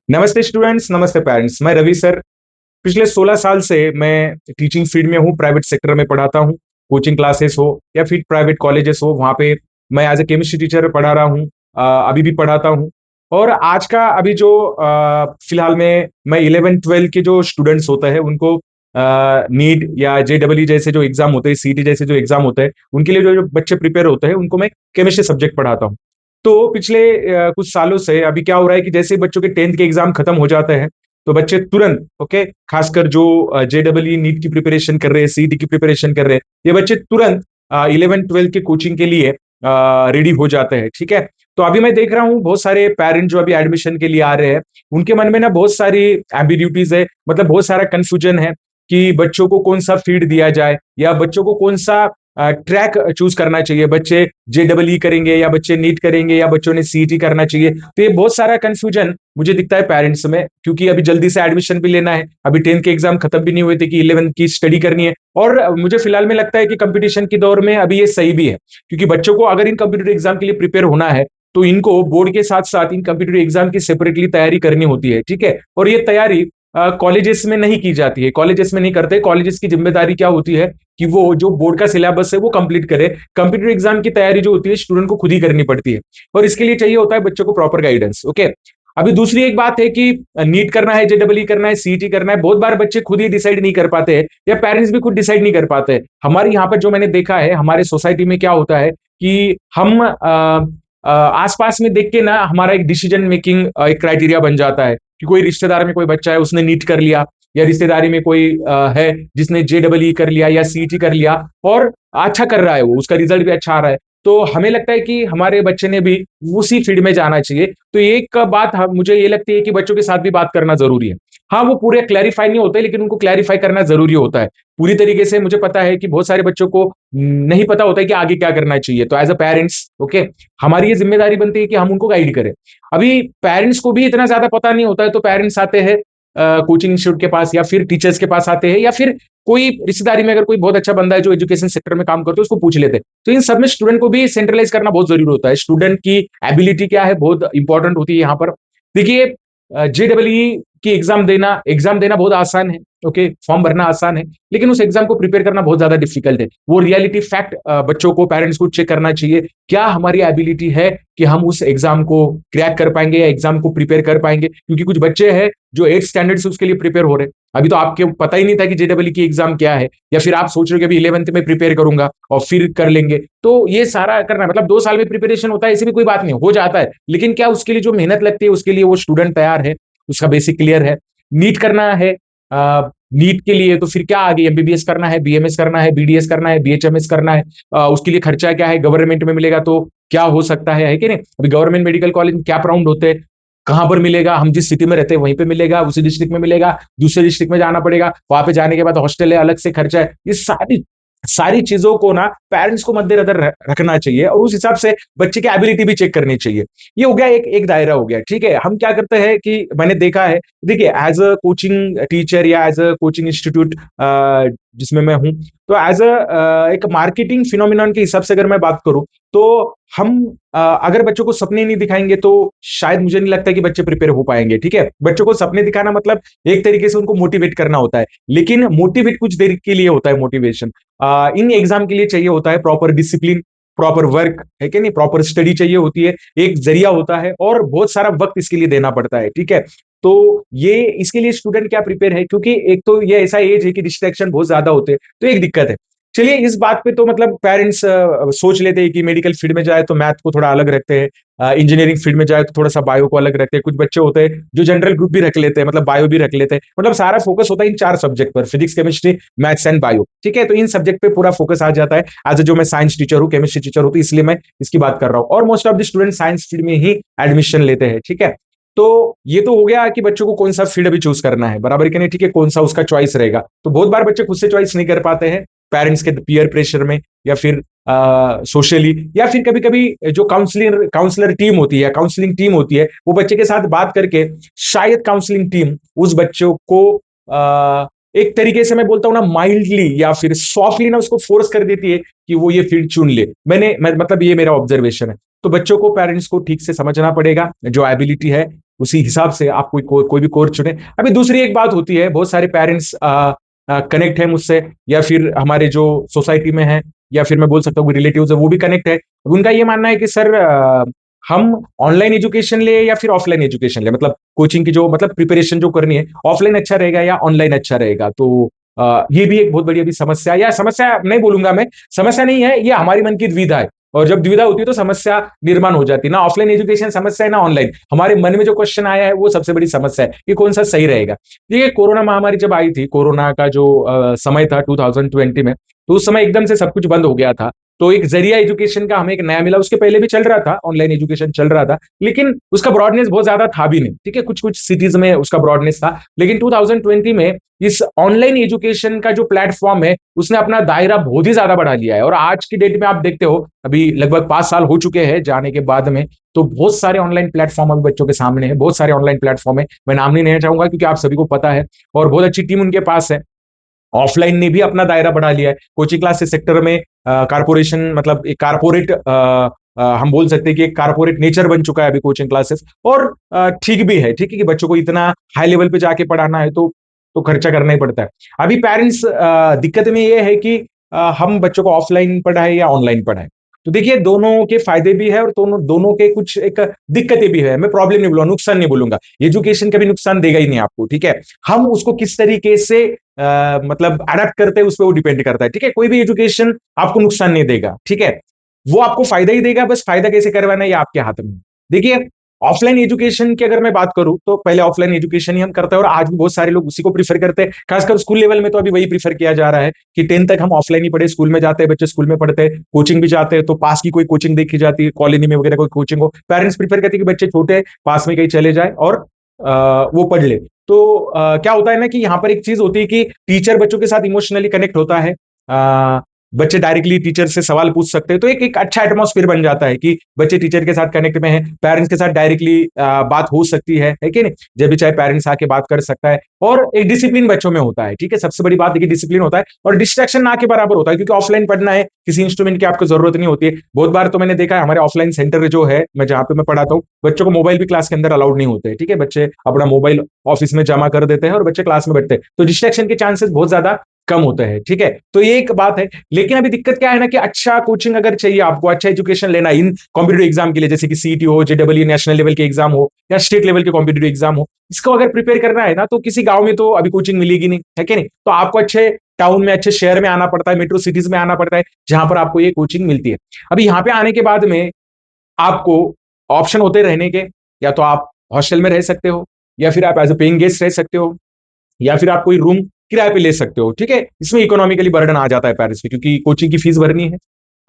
नमस्ते स्टूडेंट्स, नमस्ते पेरेंट्स। मैं रवि सर। पिछले 16 साल से मैं टीचिंग फील्ड में हूँ। प्राइवेट सेक्टर में पढ़ाता हूँ। कोचिंग क्लासेस हो या फिर प्राइवेट कॉलेजेस हो, वहाँ पे मैं एज ए केमिस्ट्री टीचर पढ़ा रहा हूँ। अभी भी पढ़ाता हूँ। और आज का अभी जो फिलहाल में मैं 11-12 के जो स्टूडेंट्स होते हैं उनको नीट या जेडब्ल्यू जैसे जो एग्जाम होते हैं, सीटी जैसे जो एग्जाम होते हैं, उनके लिए जो बच्चे प्रिपेयर होते हैं उनको मैं केमिस्ट्री सब्जेक्ट पढ़ाता हूँ। तो पिछले कुछ सालों से अभी क्या हो रहा है कि जैसे ही बच्चों के 10th के एग्जाम खत्म हो जाते हैं तो बच्चे तुरंत, ओके, खासकर जो जेडब्ल्यू नीट की प्रिपरेशन कर रहे हैं, सीटी की प्रिपरेशन कर रहे हैं, ये बच्चे तुरंत 11-12 के कोचिंग के लिए रेडी हो जाते हैं। ठीक है। तो अभी मैं देख रहा हूँ बहुत सारे पेरेंट जो अभी एडमिशन के लिए आ रहे हैं, उनके मन में ना बहुत सारी एम्बिग्यूटीज है, मतलब बहुत सारा कंफ्यूजन है कि बच्चों को कौन सा फील्ड दिया जाए या बच्चों को कौन सा ट्रैक चूज करना चाहिए। बच्चे जेडब्ल्यू करेंगे या बच्चे नीट करेंगे या बच्चों ने सीटी करना चाहिए। तो ये बहुत सारा कंफ्यूजन मुझे दिखता है पेरेंट्स में, क्योंकि अभी जल्दी से एडमिशन भी लेना है। अभी 10th के एग्जाम खत्म भी नहीं हुए थे कि 11th की स्टडी करनी है। और मुझे फिलहाल में लगता है कि कंपटीशन के दौर में अभी ये सही भी है, क्योंकि बच्चों को अगर इन कम्पिटेटिव एग्जाम के लिए प्रिपेयर होना है तो इनको बोर्ड के साथ साथ इन कम्पिटेटिव एग्जाम की सेपरेटली तैयारी करनी होती है। ठीक है। और ये तैयारी कॉलेजेस में नहीं की जाती है, कॉलेजेस में नहीं करते। कॉलेजेस की जिम्मेदारी क्या होती है कि वो जो बोर्ड का सिलेबस है वो कंप्लीट करे। कंप्यूटर एग्जाम की तैयारी जो होती है स्टूडेंट को खुद ही करनी पड़ती है, और इसके लिए चाहिए होता है बच्चों को प्रॉपर गाइडेंस। ओके। अभी दूसरी एक बात है कि नीट करना है, जेडब्ल्यू करना है, सीटी करना है, बहुत बार बच्चे खुद ही डिसाइड नहीं कर पाते हैं या पेरेंट्स भी खुद डिसाइड नहीं कर पाते हैं। हमारे यहाँ पर जो मैंने देखा है, हमारे सोसाइटी में क्या होता है कि हम आसपास में देख के ना हमारा एक डिसीजन मेकिंग एक क्राइटेरिया बन जाता है कि कोई रिश्तेदार में कोई बच्चा है उसने नीट कर लिया, या रिश्तेदारी में कोई है जिसने जेडब्ल्यू कर लिया या सीटी कर लिया और अच्छा कर रहा है, वो उसका रिजल्ट भी अच्छा आ रहा है, तो हमें लगता है कि हमारे बच्चे ने भी उसी फील्ड में जाना चाहिए। तो एक बात मुझे ये लगती है कि बच्चों के साथ भी बात करना जरूरी है। हाँ, वो पूरे क्लैरिफाई नहीं होते, लेकिन उनको क्लैरिफाई करना जरूरी होता है पूरी तरीके से। मुझे पता है कि बहुत सारे बच्चों को नहीं पता होता है कि आगे क्या करना चाहिए। तो एज अ पेरेंट्स, ओके, हमारी ये जिम्मेदारी बनती है कि हम उनको गाइड करें। अभी पेरेंट्स को भी इतना ज्यादा पता नहीं होता है, तो पेरेंट्स आते हैं कोचिंग इंस्टीट्यूट के पास या फिर टीचर्स के पास आते हैं, या फिर कोई रिश्तेदारी में अगर कोई बहुत अच्छा बंदा है जो एजुकेशन सेक्टर में काम करते है उसको पूछ लेते हैं। तो इन सब में स्टूडेंट को भी सेंट्रलाइज करना बहुत जरूरी होता है। स्टूडेंट की एबिलिटी क्या है बहुत इंपॉर्टेंट होती है यहाँ पर। देखिए, जेडब्ल्यू की एग्जाम देना बहुत आसान है। ओके, फॉर्म भरना आसान है, लेकिन उस एग्जाम को प्रिपेयर करना बहुत ज्यादा डिफिकल्ट है। वो रियलिटी फैक्ट बच्चों को, पेरेंट्स को चेक करना चाहिए, क्या हमारी एबिलिटी है कि हम उस एग्जाम को क्रैक कर पाएंगे या एग्जाम को प्रिपेयर कर पाएंगे। क्योंकि कुछ बच्चे हैं जो 8th स्टैंडर्ड से उसके लिए प्रिपेयर हो रहे हैं। अभी तो आपको पता ही नहीं था कि जेडब्ल्यू की एग्जाम क्या है, या फिर आप सोच रहे हो कि अभी 11th में प्रिपेयर करूंगा और फिर कर लेंगे। तो ये सारा करना है, मतलब 2 साल में प्रिपरेशन होता है, ऐसी भी कोई बात नहीं, हो जाता है। लेकिन क्या उसके लिए जो मेहनत लगती है उसके लिए वो स्टूडेंट तैयार है, उसका बेसिक क्लियर है। नीट करना है, नीट के लिए तो फिर क्या आगे एमबीबीएस करना है, बीएमएस करना है, बीडीएस करना है, बीएचएमएस करना है। उसके लिए खर्चा क्या है, गवर्नमेंट में मिलेगा तो क्या हो सकता है कि नहीं। अभी गवर्नमेंट मेडिकल कॉलेज में कैप राउंड होते हैं, कहां पर मिलेगा, हम जिस सिटी में रहते हैं वहीं पे मिलेगा, उसी डिस्ट्रिक्ट में मिलेगा, दूसरे डिस्ट्रिक्ट में जाना पड़ेगा, वहां पे जाने के बाद हॉस्टल है, अलग से खर्चा है। ये सारी सारी चीजों को ना पेरेंट्स को मद्देनजर रखना चाहिए, और उस हिसाब से बच्चे की एबिलिटी भी चेक करनी चाहिए। ये हो गया एक एक दायरा हो गया। ठीक है। हम क्या करते हैं कि मैंने देखा है, देखिए, एज अ कोचिंग टीचर या एज अ कोचिंग इंस्टीट्यूट जिसमें मैं हूं, तो एज अ एक मार्केटिंग फिनोमिनन के हिसाब से अगर मैं बात करूं, तो हम अगर बच्चों को सपने नहीं दिखाएंगे तो शायद मुझे नहीं लगता कि बच्चे प्रिपेयर हो पाएंगे। ठीक है। बच्चों को सपने दिखाना मतलब एक तरीके से उनको मोटिवेट करना होता है, लेकिन मोटिवेट कुछ देर के लिए होता है। मोटिवेशन इन एग्जाम के लिए चाहिए होता है प्रॉपर डिसिप्लिन, प्रॉपर वर्क है कि नहीं, प्रॉपर स्टडी चाहिए होती है, एक जरिया होता है, और बहुत सारा वक्त इसके लिए देना पड़ता है। ठीक है। तो ये इसके लिए स्टूडेंट क्या प्रिपेयर है, क्योंकि एक तो ये ऐसा एज है कि डिस्ट्रैक्शन बहुत ज्यादा होते हैं, तो एक दिक्कत है। चलिए, इस बात पे तो मतलब पेरेंट्स सोच लेते हैं कि मेडिकल फील्ड में जाए तो मैथ को थोड़ा अलग रखते हैं, इंजीनियरिंग फील्ड में जाए तो थोड़ा सा बायो को अलग रखते हैं। कुछ बच्चे होते हैं जो जनरल ग्रुप भी रख लेते हैं, मतलब बायो भी रख लेते हैं। मतलब सारा फोकस होता है इन 4 सब्जेक्ट पर, physics, chemistry, maths and bio. ठीक है। तो इन सब्जेक्ट पे पूरा फोकस आ जाता है। एज जो मैं साइंस टीचर हूँ, केमिस्ट्री टीचर हूँ, तो इसलिए मैं इसकी बात कर रहा हूँ। और most of the student science field में ही एडमिशन लेते हैं। ठीक है। तो ये तो हो गया कि बच्चों को कौन सा फील्ड अभी चूज करना है, बराबर कि नहीं। ठीक है, कौन सा उसका चॉइस रहेगा। तो बहुत बार बच्चे खुद से चॉइस नहीं कर पाते हैं, पेरेंट्स के पीयर प्रेशर में, या फिर सोशली, या फिर कभी कभी जो काउंसलर टीम होती है, काउंसलिंग टीम होती है, वो बच्चे के साथ बात करके शायद काउंसलिंग टीम उस बच्चों को एक तरीके से मैं बोलता हूँ ना माइल्डली या फिर सॉफ्टली ना उसको फोर्स कर देती है कि वो ये फील्ड चुन ले। मतलब ये मेरा ऑब्जर्वेशन है। तो बच्चों को, पेरेंट्स को ठीक से समझना पड़ेगा, जो एबिलिटी है उसी हिसाब से आप कोई भी कोर्स चुने। अभी दूसरी एक बात होती है, बहुत सारे पेरेंट्स कनेक्ट है मुझसे, या फिर हमारे जो सोसाइटी में है, या फिर मैं बोल सकता हूँ रिलेटिव्स है वो भी कनेक्ट है। उनका ये मानना है कि सर हम ऑनलाइन एजुकेशन ले या फिर ऑफलाइन एजुकेशन ले, मतलब कोचिंग की जो मतलब प्रिपरेशन जो करनी है, ऑफलाइन अच्छा रहेगा या ऑनलाइन अच्छा रहेगा। तो ये भी एक बहुत बड़ी अभी समस्या, या समस्या नहीं बोलूंगा मैं, समस्या नहीं है, ये हमारी मन की दुविधा है। और जब दुविधा होती है तो समस्या निर्माण हो जाती है ना। ऑफलाइन एजुकेशन समस्या है ना ऑनलाइन, हमारे मन में जो क्वेश्चन आया है वो सबसे बड़ी समस्या है कि कौन सा सही रहेगा। देखिए कोरोना महामारी जब आई थी, कोरोना का जो समय था 2020 में, तो उस समय एकदम से सब कुछ बंद हो गया था। तो एक जरिया एजुकेशन का हमें एक नया मिला, उसके पहले भी चल रहा था, ऑनलाइन एजुकेशन चल रहा था, लेकिन उसका ब्रॉडनेस बहुत ज्यादा था भी नहीं। ठीक है, कुछ कुछ सिटीज में उसका ब्रॉडनेस था, लेकिन 2020 में इस ऑनलाइन एजुकेशन का जो प्लेटफॉर्म है उसने अपना दायरा बहुत ही ज्यादा बढ़ा लिया है। और आज की डेट में आप देखते हो, अभी लगभग 5 साल हो चुके हैं जाने के बाद में, तो बहुत सारे ऑनलाइन प्लेटफॉर्म अभी बच्चों के सामने है, बहुत सारे ऑनलाइन प्लेटफॉर्म है, मैं नाम नहीं लेना चाहूंगा क्योंकि आप सभी को पता है, और बहुत अच्छी टीम उनके पास है। ऑफलाइन ने भी अपना दायरा बढ़ा लिया है, कोचिंग क्लासेस सेक्टर में कारपोरेशन, मतलब एक कारपोरेट, हम बोल सकते हैं कि एक कारपोरेट नेचर बन चुका है अभी कोचिंग क्लासेस। और ठीक भी है, ठीक है कि बच्चों को इतना हाई लेवल पे जाके पढ़ाना है तो खर्चा करना ही पड़ता है। अभी पेरेंट्स दिक्कत में ये है कि हम बच्चों को ऑफलाइन पढ़ाए या ऑनलाइन पढ़ाए। तो देखिए दोनों के फायदे भी है और दोनों दोनों के कुछ एक दिक्कतें भी है। मैं प्रॉब्लम नहीं बोलूंगा, नुकसान नहीं बोलूंगा, एजुकेशन कभी नुकसान देगा ही नहीं आपको। ठीक है, हम उसको किस तरीके से मतलब अडेप्ट करते हैं उस पर वो डिपेंड करता है। ठीक है, कोई भी एजुकेशन आपको नुकसान नहीं देगा, ठीक है, वो आपको फायदा ही देगा, बस फायदा कैसे करवाना है ये आपके हाथ में। देखिए ऑफलाइन एजुकेशन की अगर मैं बात करूं तो पहले ऑफलाइन एजुकेशन ही हम करते हैं, और आज भी बहुत सारे लोग उसी को प्रीफर करते हैं, खासकर स्कूल लेवल में तो अभी वही प्रीफर किया जा रहा है कि 10 तक हम ऑफलाइन ही पढ़े, स्कूल में जाते हैं बच्चे, स्कूल में पढ़ते हैं, कोचिंग भी जाते हैं तो पास की कोई कोचिंग देखी जाती है, कॉलोनी में वगैरह कोई कोचिंग हो, पेरेंट्स प्रीफर करते हैं कि बच्चे छोटे पास में कहीं चले जाए और वो पढ़ ले। तो क्या होता है ना कि यहाँ पर एक चीज होती है कि टीचर बच्चों के साथ इमोशनली कनेक्ट होता है, बच्चे डायरेक्टली टीचर से सवाल पूछ सकते हैं, तो एक अच्छा एटमॉस्फेयर बन जाता है कि बच्चे टीचर के साथ कनेक्ट में है, पेरेंट्स के साथ डायरेक्टली बात हो सकती है कि नहीं, जब भी चाहे पेरेंट्स आके बात कर सकता है, और एक डिसिप्लिन बच्चों में होता है। ठीक है, सबसे बड़ी बात देखिए डिसिप्लिन होता है, और डिस्ट्रैक्शन ना के बराबर होता है, क्योंकि ऑफलाइन पढ़ना है, किसी इंस्ट्रूमेंट की आपको जरूरत नहीं होती है। बहुत बार तो मैंने देखा है हमारे ऑफलाइन सेंटर जो है, मैं जहाँ पे मैं पढ़ाता हूँ, बच्चों को मोबाइल भी क्लास के अंदर अलाउड नहीं होते। ठीक है, बच्चे अपना मोबाइल ऑफिस में जमा कर देते हैं और बच्चे क्लास में बैठते हैं, तो डिस्ट्रैक्शन के चांसेस बहुत ज्यादा कम होते हैं। ठीक है, तो ये एक बात है। लेकिन अभी दिक्कत क्या है ना कि अच्छा कोचिंग अगर चाहिए आपको, अच्छा एजुकेशन लेना इन कॉम्पिटेटिव एग्जाम के लिए, जैसे कि सीईटी हो, जेडब्ल्यू नेशनल लेवल के एग्जाम हो, या स्टेट लेवल के कॉम्पिटेटिव एग्जाम हो, इसको अगर प्रिपेयर करना है ना, तो किसी गांव में तो अभी कोचिंग मिलेगी नहीं, है कि नहीं, तो आपको अच्छे टाउन में, अच्छे शहर में आना पड़ता है, मेट्रो सिटीज में आना पड़ता है, जहां पर आपको ये कोचिंग मिलती है। अभी यहाँ पे आने के बाद में आपको ऑप्शन होते रहने के, या तो आप हॉस्टल में रह सकते हो, या फिर आप एज ए पेइंग गेस्ट रह सकते हो, या फिर आप कोई रूम किराए पे ले सकते हो। ठीक है, इसमें इकोनॉमिकली बर्डन आ जाता है पेरेंट्स पे, क्योंकि कोचिंग की फीस भरनी है,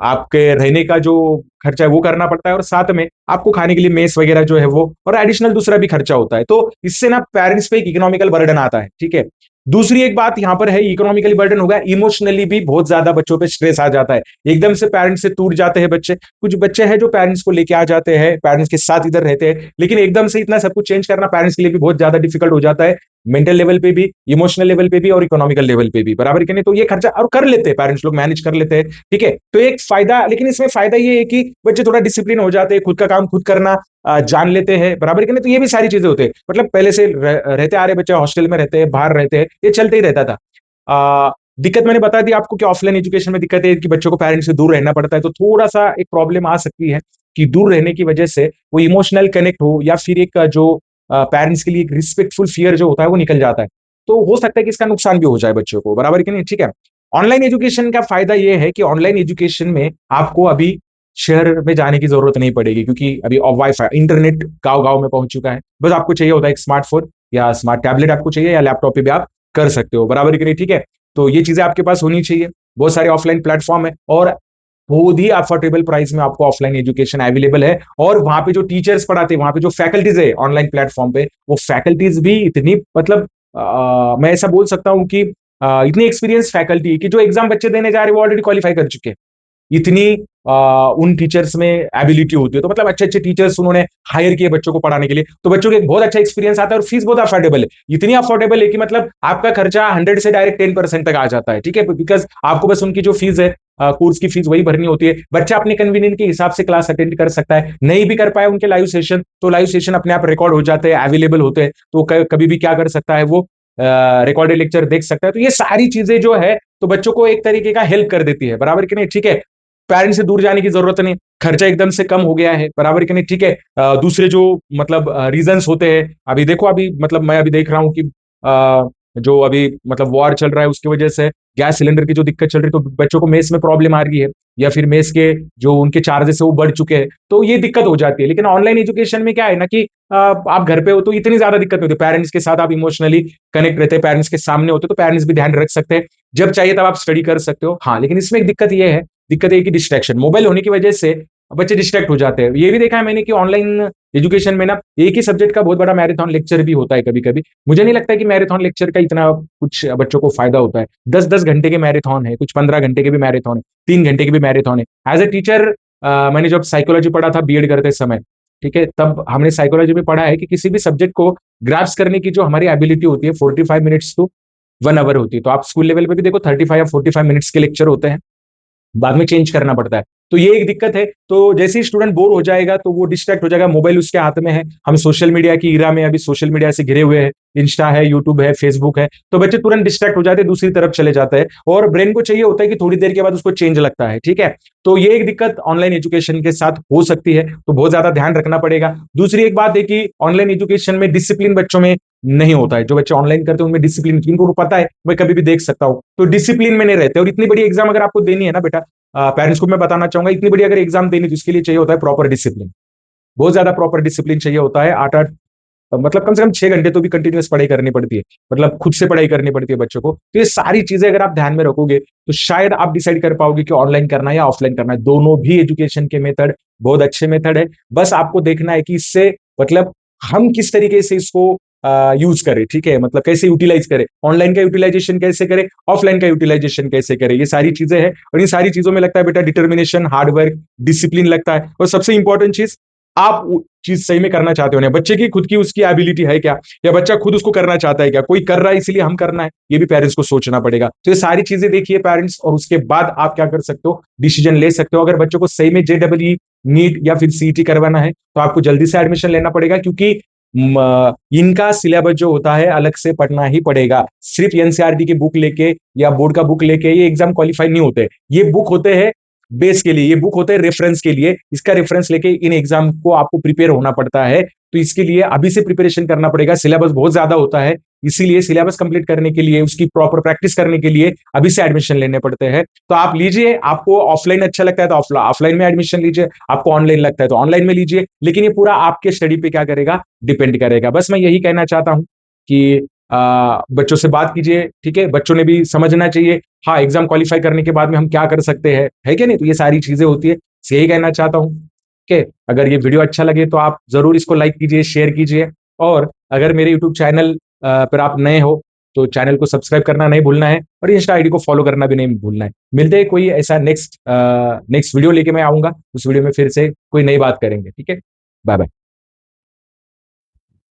आपके रहने का जो खर्चा है वो करना पड़ता है, और साथ में आपको खाने के लिए मेस वगैरह जो है वो, और एडिशनल दूसरा भी खर्चा होता है, तो इससे ना पेरेंट्स पे एक इकोनॉमिकल बर्डन आता है। ठीक है, दूसरी एक बात यहाँ पर है, इकोनॉमिकली बर्डन होगा, इमोशनली भी बहुत ज्यादा बच्चों पे स्ट्रेस आ जाता है, एकदम से पेरेंट्स से टूट जाते हैं बच्चे। कुछ बच्चे हैं जो पेरेंट्स को लेके आ जाते हैं, पेरेंट्स के साथ इधर रहते हैं, लेकिन एकदम से इतना सब कुछ चेंज करना पेरेंट्स के लिए भी बहुत ज्यादा डिफिकल्ट हो जाता है, मेंटल लेवल पे भी, इमोशनल लेवल पे भी, और इकोनॉमिकल लेवल पे भी बराबर के नहीं, तो ये खर्चा और कर लेते हैं पेरेंट्स लोग, मैनेज कर लेते हैं। ठीक है, तो एक फायदा, लेकिन इसमें फायदा ये है कि बच्चे थोड़ा डिसिप्लिन हो जाते हैं, खुद का काम खुद करना जान लेते हैं बराबर के नहीं, तो ये भी सारी चीजें होते हैं, मतलब पहले से रहते आ रहे बच्चे हॉस्टल में रहते हैं, बाहर रहते हैं, ये चलते ही रहता था। दिक्कत मैंने बता दी आपको कि ऑफलाइन एजुकेशन में दिक्कत है कि बच्चों को पेरेंट्स से दूर रहना पड़ता है, तो थोड़ा सा एक प्रॉब्लम आ सकती है कि दूर रहने की वजह से वो इमोशनल कनेक्ट हो, या फिर एक जो पेरेंट्स के लिए एक रिस्पेक्टफुल फियर जो होता है वो निकल जाता है, तो हो सकता है कि इसका नुकसान भी हो जाए बच्चों को बराबर कि नहीं। ठीक है, ऑनलाइन एजुकेशन का फायदा ये है कि ऑनलाइन एजुकेशन में आपको अभी शहर में जाने की जरूरत नहीं पड़ेगी, क्योंकि अभी वाईफाई इंटरनेट गांव गांव में पहुंच चुका है, बस आपको चाहिए होता है एक स्मार्टफोन या स्मार्ट टैबलेट आपको चाहिए, या लैपटॉप पे भी आप कर सकते हो बराबर कि नहीं। ठीक है, तो ये चीजें आपके पास होनी चाहिए, बहुत सारे ऑफलाइन प्लेटफॉर्म है, और बहुत ही अफोर्डेबल प्राइस में आपको ऑफलाइन एजुकेशन अवेलेबल है, और वहां पे जो टीचर्स पढ़ाते हैं, वहां पे जो फैकल्टीज है ऑनलाइन प्लेटफॉर्म पे, वो फैकल्टीज भी इतनी मतलब मैं ऐसा बोल सकता हूँ कि इतनी एक्सपीरियंस फैकल्टी कि जो एग्जाम बच्चे देने जा रहे हैं वो ऑलरेडी क्वालिफाई कर चुके हैं। इतनी उन टीचर्स में एबिलिटी होती है। तो मतलब अच्छे अच्छे टीचर्स उन्होंने हायर किए बच्चों को पढ़ाने के लिए, तो बच्चों को एक बहुत अच्छा एक्सपीरियंस आता है और फीस बहुत अफोर्डेबल है। इतनी अफोर्डेबल है कि मतलब आपका खर्चा 100 से डायरेक्ट 10% तक आ जाता है, ठीक है, बिकॉज आपको बस उनकी जो फीस है, कोर्स की फीस वही भरनी होती है। बच्चा अपने कन्वीनियंट के हिसाब से क्लास अटेंड कर सकता है। नहीं भी कर पाए उनके लाइव सेशन, तो लाइव सेशन अपने आप रिकॉर्ड हो जाते हैं, अवेलेबल होते हैं, तो कभी भी क्या कर सकता है वो, रिकॉर्डेड लेक्चर देख सकता है। तो ये सारी चीजें जो है तो बच्चों को एक तरीके का हेल्प कर देती है, बराबर कि नहीं, ठीक है। पेरेंट्स से दूर जाने की जरूरत नहीं, खर्चा एकदम से कम हो गया है, बराबर कि नहीं, ठीक है। दूसरे जो मतलब रीजंस होते हैं, अभी देखो, अभी मतलब मैं अभी देख रहा हूँ कि जो अभी मतलब वॉर चल रहा है उसकी वजह से गैस सिलेंडर की जो दिक्कत चल रही है, तो बच्चों को मेस में प्रॉब्लम आ रही है, या फिर मेस के जो उनके चार्जेस है वो बढ़ चुके हैं, तो ये दिक्कत हो जाती है। लेकिन ऑनलाइन एजुकेशन में क्या है ना कि आप घर पे हो तो इतनी ज्यादा दिक्कत नहीं होती, पेरेंट्स के साथ आप इमोशनली कनेक्ट रहते हैं, पेरेंट्स के सामने होते तो पेरेंट्स भी ध्यान रख सकते हैं, जब चाहिए तब आप स्टडी कर सकते हो। हाँ, लेकिन इसमें एक दिक्कत ये है, दिक्कत है कि डिस्ट्रैक्शन, मोबाइल होने की वजह से बच्चे डिस्ट्रैक्ट हो जाते हैं। ये भी देखा है मैंने कि ऑनलाइन एजुकेशन में ना एक ही सब्जेक्ट का बहुत बड़ा मैराथन लेक्चर भी होता है कभी कभी। मुझे नहीं लगता कि मैराथन लेक्चर का इतना कुछ बच्चों को फायदा होता है। 10-10 घंटे के मैराथन है, कुछ 15 घंटे के भी मैराथन है, 3 घंटे के भी मैराथन है। एज ए टीचर मैंने जब साइकोलॉजी पढ़ा था बीएड करते समय, ठीक है, तब हमने साइकोलॉजी में पढ़ा है कि किसी भी सब्जेक्ट को ग्रास्प करने की जो हमारी एबिलिटी होती है 45 मिनट्स टू 1 आवर होती है। तो आप स्कूल लेवल पे भी देखो 35 या 45 मिनट्स के लेक्चर होते हैं, बाद में चेंज करना पड़ता है। तो ये एक दिक्कत है। तो जैसे ही स्टूडेंट बोर हो जाएगा तो वो डिस्ट्रैक्ट हो जाएगा, मोबाइल उसके हाथ में है, हम सोशल मीडिया की इरा में अभी सोशल मीडिया से घिरे हुए हैं, इंस्टा है, यूट्यूब है, फेसबुक है, तो बच्चे तुरंत डिस्ट्रैक्ट हो जाते हैं, दूसरी तरफ चले जाते हैं, और ब्रेन को चाहिए होता है कि थोड़ी देर के बाद उसको चेंज लगता है, ठीक है। तो ये एक दिक्कत ऑनलाइन एजुकेशन के साथ हो सकती है, तो बहुत ज्यादा ध्यान रखना पड़ेगा। दूसरी एक बात है कि ऑनलाइन एजुकेशन में डिसिप्लिन बच्चों में नहीं होता है। जो बच्चे ऑनलाइन करते हैं उनमें डिसिप्लिन, जिनको पता है मैं कभी भी देख सकता हूँ, तो डिसिप्लिन में नहीं रहते। और इतनी बड़ी एग्जाम अगर आपको देनी है ना बेटा, पेरेंट्स को मैं बताना चाहूंगा, इतनी बड़ी अगर एग्जाम देनी तो इसके लिए चाहिए होता है प्रॉपर डिसिप्लिन, बहुत ज्यादा प्रॉपर डिसिप्लिन चाहिए होता है। 8-8 मतलब कम से कम 6 घंटे तो भी कंटिन्यूअस पढ़ाई करनी पड़ती है, मतलब खुद से पढ़ाई करनी पड़ती है बच्चों को। तो ये सारी चीजें अगर आप ध्यान में रखोगे तो शायद आप डिसाइड कर पाओगे कि ऑनलाइन करना है या ऑफलाइन करना है। दोनों भी एजुकेशन के मेथड बहुत अच्छे मेथड है, बस आपको देखना है कि इससे मतलब हम किस तरीके से इसको यूज करें, ठीक है, मतलब कैसे यूटिलाइज करें, ऑनलाइन का यूटिलाइजेशन कैसे करें, ऑफलाइन का यूटिलाइजेशन कैसे करें, ये सारी चीजें हैं। और इन सारी चीजों में लगता है बेटा डिटर्मिनेशन, हार्डवर्क, डिसिप्लिन लगता है, और सबसे इंपॉर्टेंट चीज, आप चीज सही में करना चाहते हो ना, बच्चे की खुद की उसकी एबिलिटी है क्या, या बच्चा खुद उसको करना चाहता है क्या, कोई कर रहा है इसलिए हम करना है, ये भी पेरेंट्स को सोचना पड़ेगा। तो ये सारी चीजें देखिए पेरेंट्स, और उसके बाद आप क्या कर सकते हो, डिसीजन ले सकते हो। अगर बच्चों को सही में जेडब्ल्यू नीट या फिर सीईटी करवाना है तो आपको जल्दी से एडमिशन लेना पड़ेगा, क्योंकि इनका सिलेबस जो होता है अलग से पढ़ना ही पड़ेगा। सिर्फ एनसीईआरटी की बुक लेके या बोर्ड का बुक लेके ये एग्जाम क्वालिफाई नहीं होते। ये बुक होते हैं बेस के लिए, ये बुक होते हैं रेफरेंस के लिए, इसका रेफरेंस लेके इन एग्जाम को आपको प्रिपेयर होना पड़ता है। तो इसके लिए अभी से प्रिपरेशन करना पड़ेगा, सिलेबस बहुत ज्यादा होता है, इसीलिए सिलेबस कंप्लीट करने के लिए, उसकी प्रॉपर प्रैक्टिस करने के लिए अभी से एडमिशन लेने पड़ते हैं। तो आप लीजिए, आपको ऑफलाइन अच्छा लगता है तो ऑफलाइन में एडमिशन लीजिए, आपको ऑनलाइन लगता है तो ऑनलाइन में लीजिए, लेकिन ये पूरा आपके स्टडी पे क्या करेगा, डिपेंड करेगा। बस मैं यही कहना चाहता हूँ कि बच्चों से बात कीजिए, ठीक है, बच्चों ने भी समझना चाहिए, हाँ एग्जाम क्वालिफाई करने के बाद में हम क्या कर सकते हैं, है क्या नहीं। तो ये सारी चीजें होती है, यही कहना चाहता हूँ। ठीक है, अगर ये वीडियो अच्छा लगे तो आप जरूर इसको लाइक कीजिए, शेयर कीजिए, और अगर मेरे यूट्यूब चैनल पर आप नए हो तो चैनल को सब्सक्राइब करना नहीं भूलना है, और इंस्टा आईडी को फॉलो करना भी नहीं भूलना है। मिलते हैं कोई ऐसा नेक्स्ट वीडियो लेके मैं आऊंगा, उस वीडियो में फिर से कोई नई बात करेंगे, ठीक है। Bye bye.